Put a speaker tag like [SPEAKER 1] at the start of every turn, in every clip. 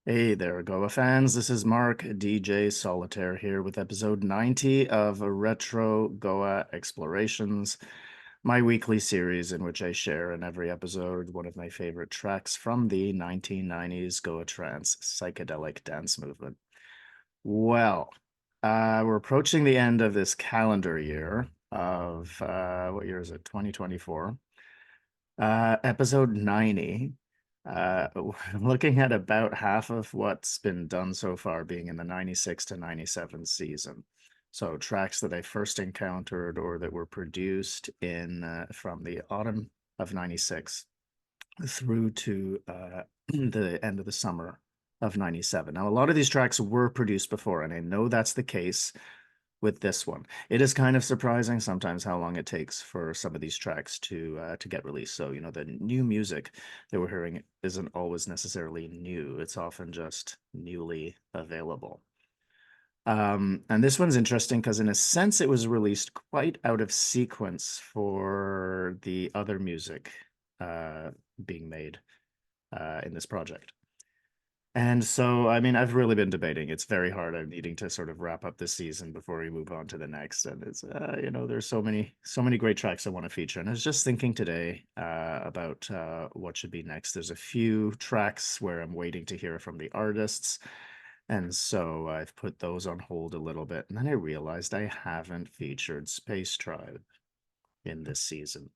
[SPEAKER 1] Hey there, Goa fans. This is Mark, DJ Solitaire here with episode 90 of Retro Goa Explorations, my weekly series in which I share in every episode one of my favorite tracks from the 1990s Goa Trance psychedelic dance movement. Well, we're approaching the end of this calendar year of, what year is it? 2024. Episode 90. Looking at about half of what's been done so far being in the 96 to 97 season. So tracks that I first encountered or that were produced in from the autumn of 96 through to the end of the summer of 97. Now, a lot of these tracks were produced before, and I know that's the case with this one. It is kind of surprising sometimes how long it takes for some of these tracks to get released. So, the new music that we're hearing isn't always necessarily new. It's often just newly available. And this one's interesting because in a sense it was released quite out of sequence for the other music uh, being made in this project. And so, I mean, I've really been debating. It's very hard. I'm needing to sort of wrap up this season before we move on to the next. And it's, there's so many great tracks I want to feature. And I was just thinking today about what should be next. There's a few tracks where I'm waiting to hear from the artists. And so I've put those on hold a little bit. And then I realized I haven't featured Space Tribe in this season.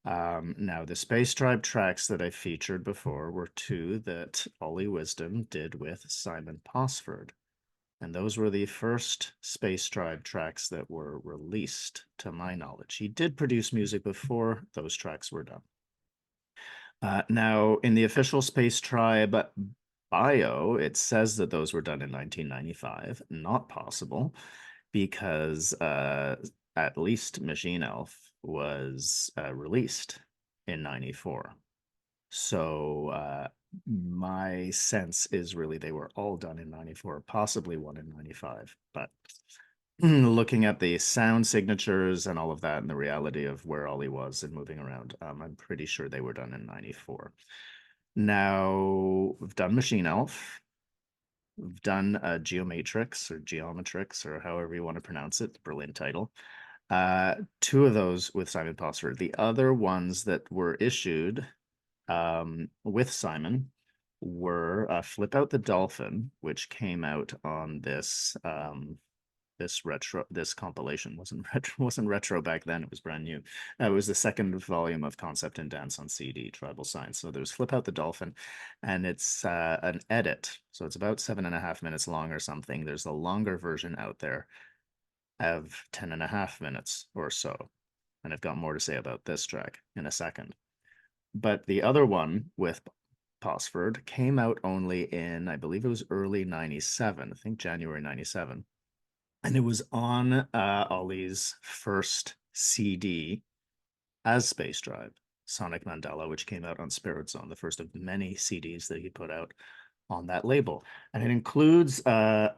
[SPEAKER 1] Now, the Space Tribe tracks that I featured before were two that Ollie Wisdom did with Simon Posford. And those were the first Space Tribe tracks that were released, to my knowledge. He did produce music before those tracks were done. Now, in the official Space Tribe bio, it says that those were done in 1995. Not possible because at least Machine Elf was released in 94. So my sense is really they were all done in 94, possibly one in 95. But looking at the sound signatures and all of that and the reality of where Ollie was and moving around, I'm pretty sure they were done in 94. Now, we've done Machine Elf. We've done Geomatrix or Geometrix or however you want to pronounce it, brilliant title. Two of those with Simon Posford. The other ones that were issued with Simon were Flip Out the Dolphin, which came out on this compilation. Wasn't retro back then, it was brand new. It was the second volume of Concept and Dance on CD, Tribal Science. So there's Flip Out the Dolphin, and it's an edit, so it's about 7.5 minutes long or something. There's a longer version out there of 10.5 minutes or so, and I've got more to say about this track in a second. But the other one with Posford came out only in, I believe it was early 97, I think January 97. And it was on Ollie's first CD as Space Drive, Sonic Mandela, which came out on Spirit Zone, the first of many CDs that he put out on that label. And it includes a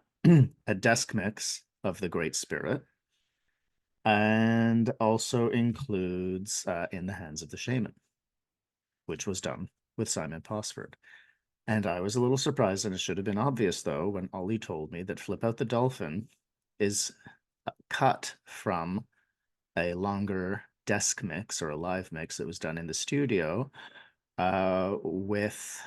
[SPEAKER 1] desk mix of The Great Spirit and also includes In the Hands of the Shaman, which was done with Simon Posford. And I was a little surprised, and it should have been obvious, though, when Ollie told me that Flip Out the Dolphin is cut from a longer desk mix or a live mix that was done in the studio with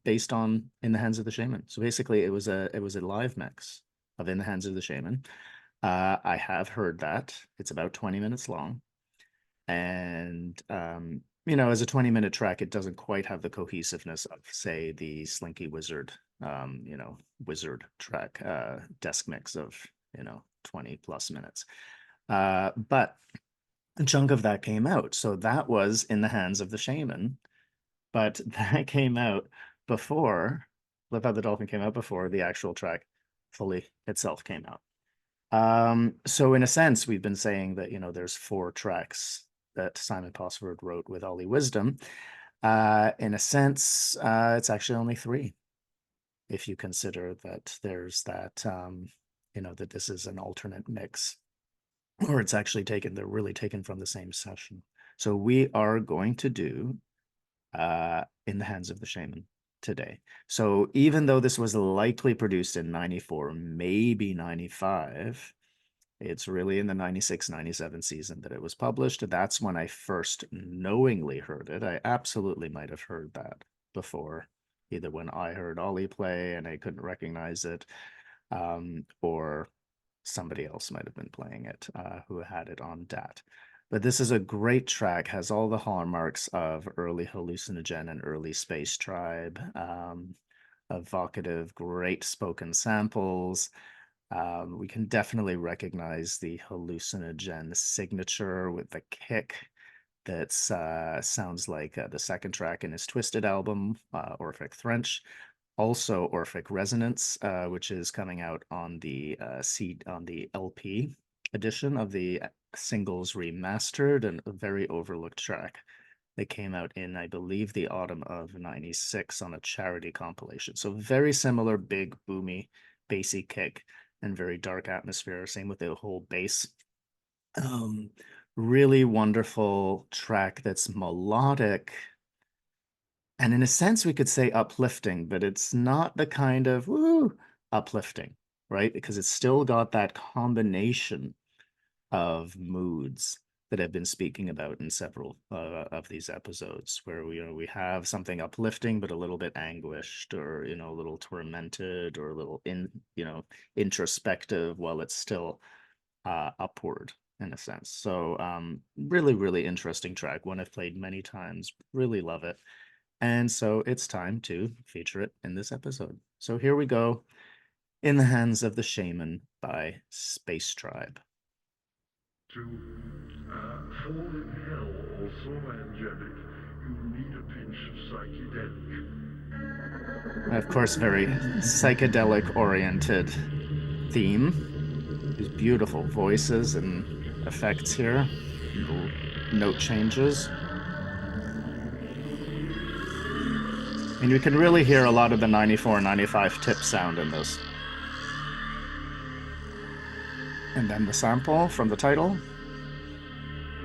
[SPEAKER 1] based on In the Hands of the Shaman. So basically it was a live mix of In the Hands of the Shaman. I have heard that. It's about 20 minutes long. And as a 20-minute track, it doesn't quite have the cohesiveness of, say, the Slinky Wizard, Wizard track desk mix of, 20 plus minutes. But a chunk of that came out. So that was In the Hands of the Shaman. But that came out before, Flip Out the Dolphin came out before the actual track fully itself came out. So in a sense, we've been saying that, there's four tracks that Simon Posford wrote with Ollie Wisdom. In a sense, it's actually only three, if you consider that there's that, that this is an alternate mix, or it's actually they're really taken from the same session. So we are going to do In the Hands of the Shaman today. So even though this was likely produced in 94, maybe 95, it's really in the 96, 97 season that it was published. That's when I first knowingly heard it. I absolutely might have heard that before, either when I heard Olli play and I couldn't recognize it, or somebody else might have been playing it who had it on DAT. But this is a great track, has all the hallmarks of early Hallucinogen and early Space Tribe, evocative, great spoken samples. We can definitely recognize the Hallucinogen signature with the kick that sounds like the second track in his Twisted album, Orphic Thrench. Also Orphic Resonance, which is coming out on the LP edition of the Singles Remastered, and a very overlooked track that came out in, I believe, the autumn of 96 on a charity compilation. So very similar, big, boomy, bassy kick and very dark atmosphere. Same with the whole bass. Really wonderful track that's melodic. And in a sense, we could say uplifting, but it's not the kind of woo uplifting, right? Because it's still got that combination of moods that I've been speaking about in several of these episodes, where we have something uplifting, but a little bit anguished, or a little tormented, or a little introspective, while it's still upward in a sense. So really, really interesting track. One I've played many times. Really love it. And so it's time to feature it in this episode. So here we go, In the Hands of the Shaman by Space Tribe.
[SPEAKER 2] To fall in hell, also angelic, you need a pinch of psychedelic.
[SPEAKER 1] Of course, very psychedelic-oriented theme. These beautiful voices and effects here, little note changes. And you can really hear a lot of the 94, 95 tip sound in this. And then the sample from the title.
[SPEAKER 2] In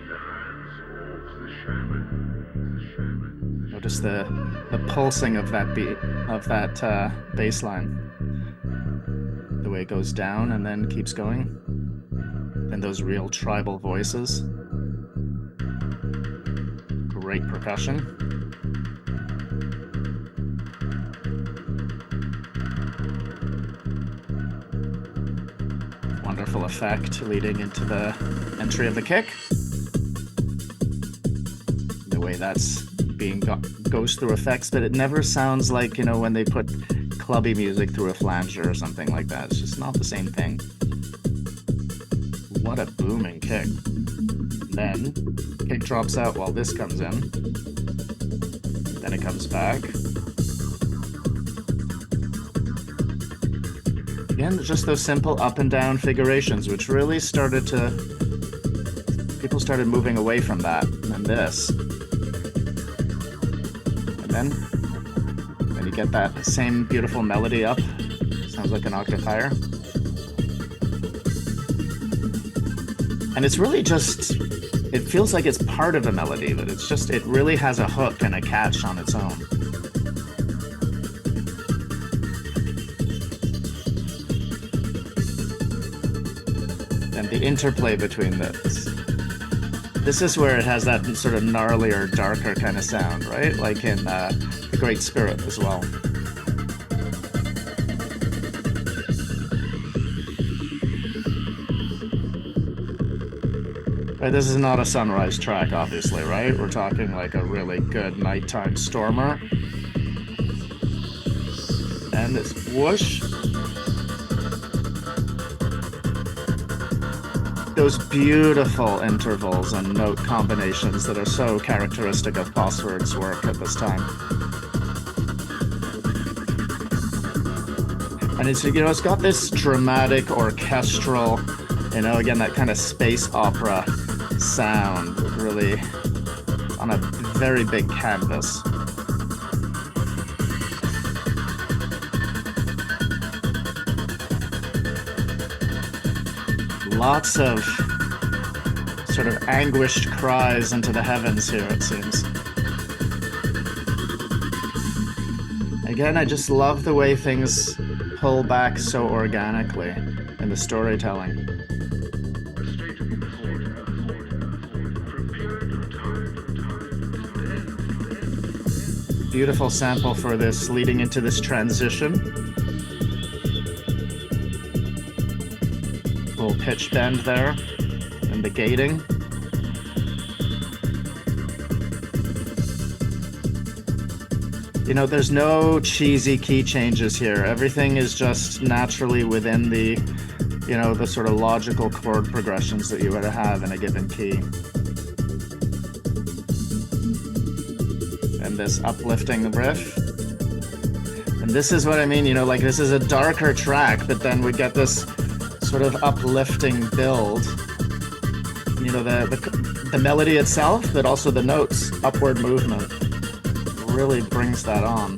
[SPEAKER 2] the hands of the shaman.
[SPEAKER 1] Notice the pulsing of that beat, of that bass line. The way it goes down and then keeps going. And those real tribal voices. Great percussion. Wonderful effect leading into the entry of the kick. The way that's goes through effects, but it never sounds like, when they put clubby music through a flanger or something like that. It's just not the same thing. What a booming kick. Then kick drops out while this comes in. Then it comes back. Again, just those simple up and down figurations, which really people started moving away from that and this. And then you get that same beautiful melody up. Sounds like an octave higher. And it's really it feels like it's part of a melody, but it really has a hook and a catch on its own. And the interplay between this is where it has that sort of gnarlier, darker kind of sound, right? Like in The Great Spirit as well. Right, this is not a sunrise track, obviously, right? We're talking like a really good nighttime stormer. And this whoosh. Those beautiful intervals and note combinations that are so characteristic of Posford's work at this time. And it's got this dramatic, orchestral, again, that kind of space opera sound, really on a very big canvas. Lots of sort of anguished cries into the heavens here, it seems. Again, I just love the way things pull back so organically in the storytelling. Beautiful sample for this, leading into this transition. Little pitch bend there, and the gating. You know, there's no cheesy key changes here. Everything is just naturally within the, you know, the sort of logical chord progressions that you would have in a given key. And this uplifting riff. And this is what I mean, you know, like this is a darker track, but then we get this sort of uplifting build. You know, the melody itself, but also the notes, upward movement. Really brings that on.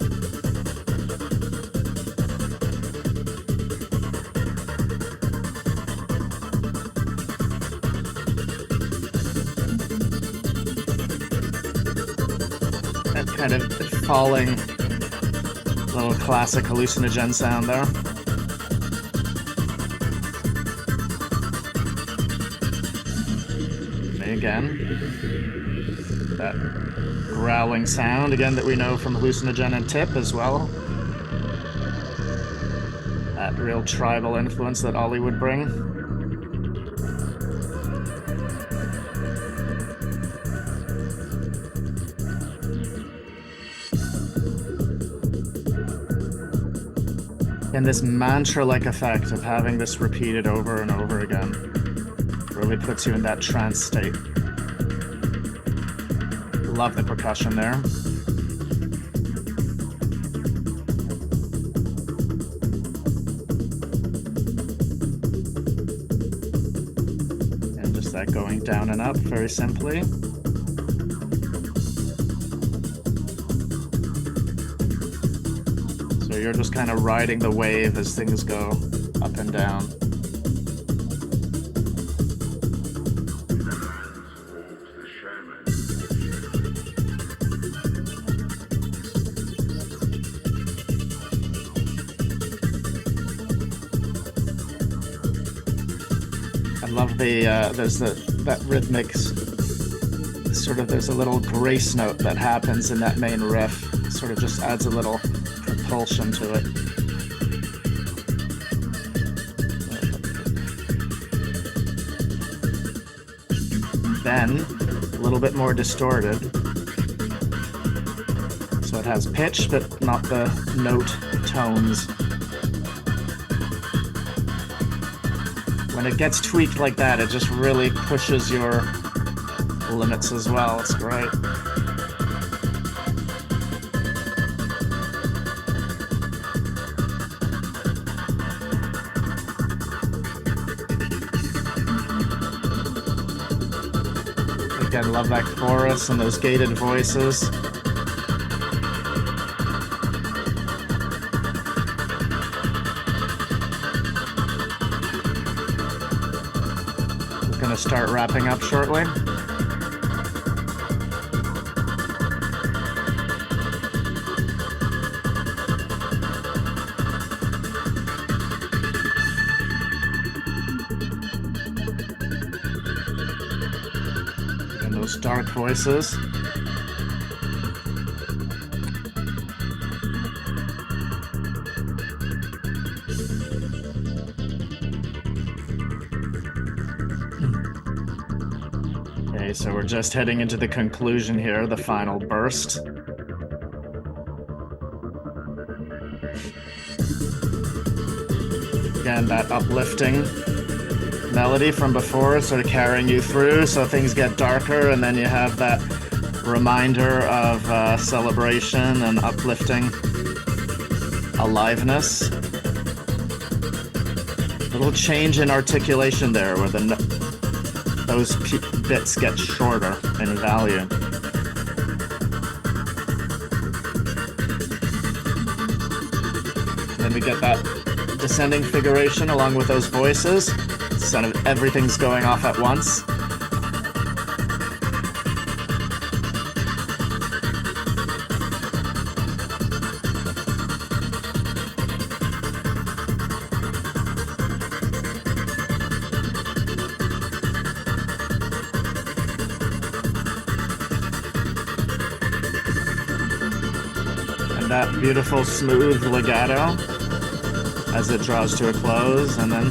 [SPEAKER 1] That kind of falling little classic hallucinogen sound there. And again, that growling sound, again, that we know from hallucinogen and tip as well. That real tribal influence that Olli would bring. And this mantra-like effect of having this repeated over and over again really puts you in that trance state. Love the percussion there. And just that going down and up very simply. So you're just kind of riding the wave as things go up and down. Love the there's that rhythmic sort of, there's a little grace note that happens in that main riff. It sort of just adds a little propulsion to it. Then a little bit more distorted, so it has pitch but not the note tones. When it gets tweaked like that, it just really pushes your limits as well. It's great. Again, love that chorus and those gated voices. Gonna start wrapping up shortly. And those dark voices. Okay, so we're just heading into the conclusion here, the final burst. Again, that uplifting melody from before sort of carrying you through, so things get darker, and then you have that reminder of celebration and uplifting aliveness. A little change in articulation there, where those bits get shorter in value. Then we get that descending figuration along with those voices. Sort of everything's going off at once. that beautiful smooth legato as it draws to a close, and then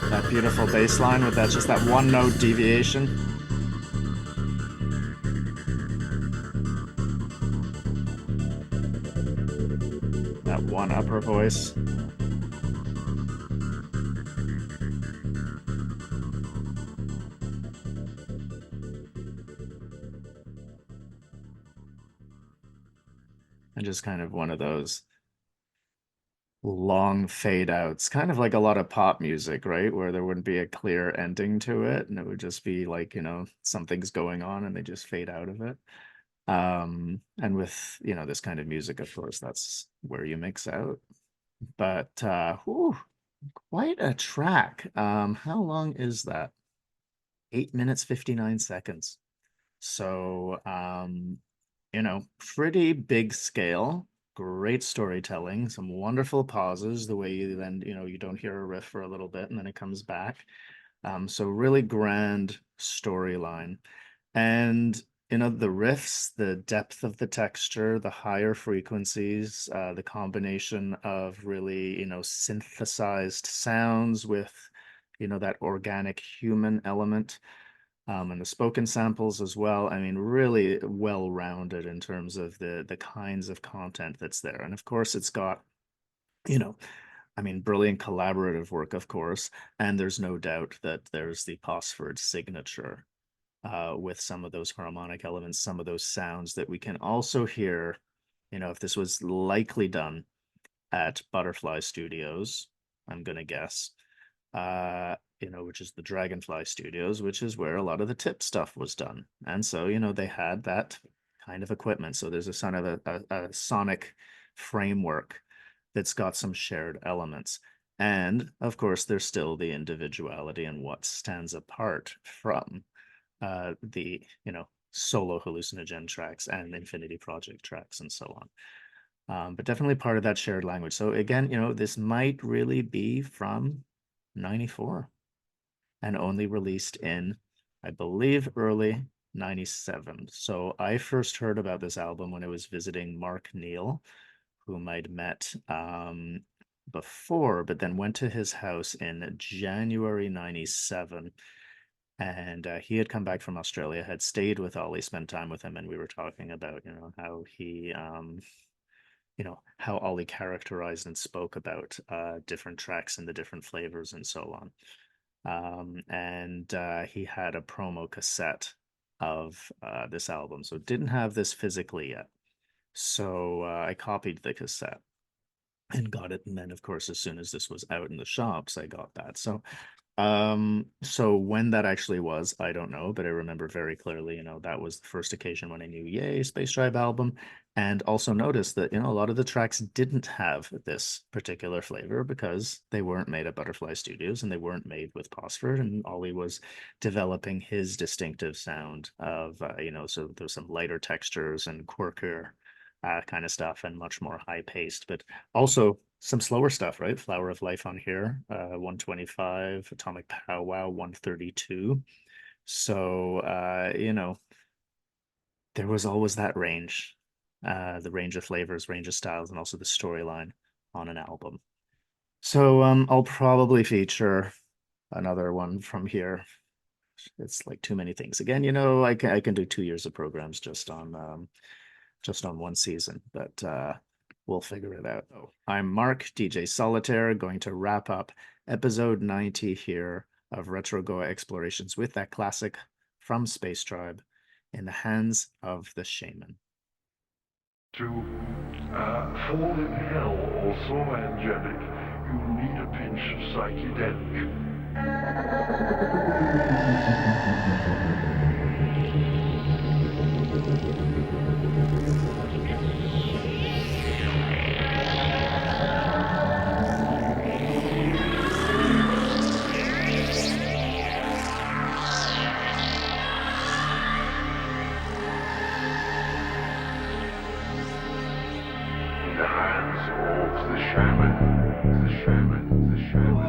[SPEAKER 1] that beautiful bass line with that just that one note deviation. That one upper voice. And just kind of one of those long fade outs, kind of like a lot of pop music, right? Where there wouldn't be a clear ending to it, and it would just be like, something's going on and they just fade out of it. And with, this kind of music, of course, that's where you mix out. But whew, quite a track. How long is that? 8 minutes, 59 seconds. So, pretty big scale, great storytelling, some wonderful pauses, the way you then, you don't hear a riff for a little bit and then it comes back. So really grand storyline. And, the riffs, the depth of the texture, the higher frequencies, the combination of really, synthesized sounds with, that organic human element, and the spoken samples as well. I mean, really well-rounded in terms of the kinds of content that's there. And of course, it's got, you know, brilliant collaborative work, of course. And there's no doubt that there's the Posford signature, with some of those harmonic elements, some of those sounds that we can also hear, if this was likely done at Butterfly Studios, I'm gonna guess, which is the Dragonfly Studios, which is where a lot of the tip stuff was done. And so, they had that kind of equipment. So there's a sort of a sonic framework that's got some shared elements. And of course, there's still the individuality and what stands apart from the, solo hallucinogen tracks and Infinity Project tracks and so on. But definitely part of that shared language. So again, this might really be from 94 and only released in, I believe, early 97. So I first heard about this album when I was visiting Mark Neal, whom I'd met before, but then went to his house in January 97. And he had come back from Australia, had stayed with Olli, spent time with him, and we were talking about, how he how Ollie characterized and spoke about different tracks and the different flavors and so on. And he had a promo cassette of this album, so didn't have this physically yet. So I copied the cassette and got it. And then, of course, as soon as this was out in the shops, I got that. So when that actually was, I don't know, but I remember very clearly, that was the first occasion when I knew, yay, Space Tribe album, and also noticed that, a lot of the tracks didn't have this particular flavor because they weren't made at Butterfly Studios and they weren't made with Posford, and Ollie was developing his distinctive sound of, so there's some lighter textures and quirkier kind of stuff and much more high paced, but also some slower stuff, right? Flower of Life on here, 125, Atomic Powwow, 132. So, there was always that range, the range of flavors, range of styles, and also the storyline on an album. So, I'll probably feature another one from here. It's like too many things. Again, I can do 2 years of programs just on one season, but we'll figure it out. Oh, I'm Mark, DJ Solitaire, going to wrap up episode 90 here of Retro Goa Explorations with that classic from Space Tribe, In the Hands of the Shaman.
[SPEAKER 2] To fall in hell or so angelic, you need a pinch of psychedelic. In the hands of the shaman, the shaman, the shaman.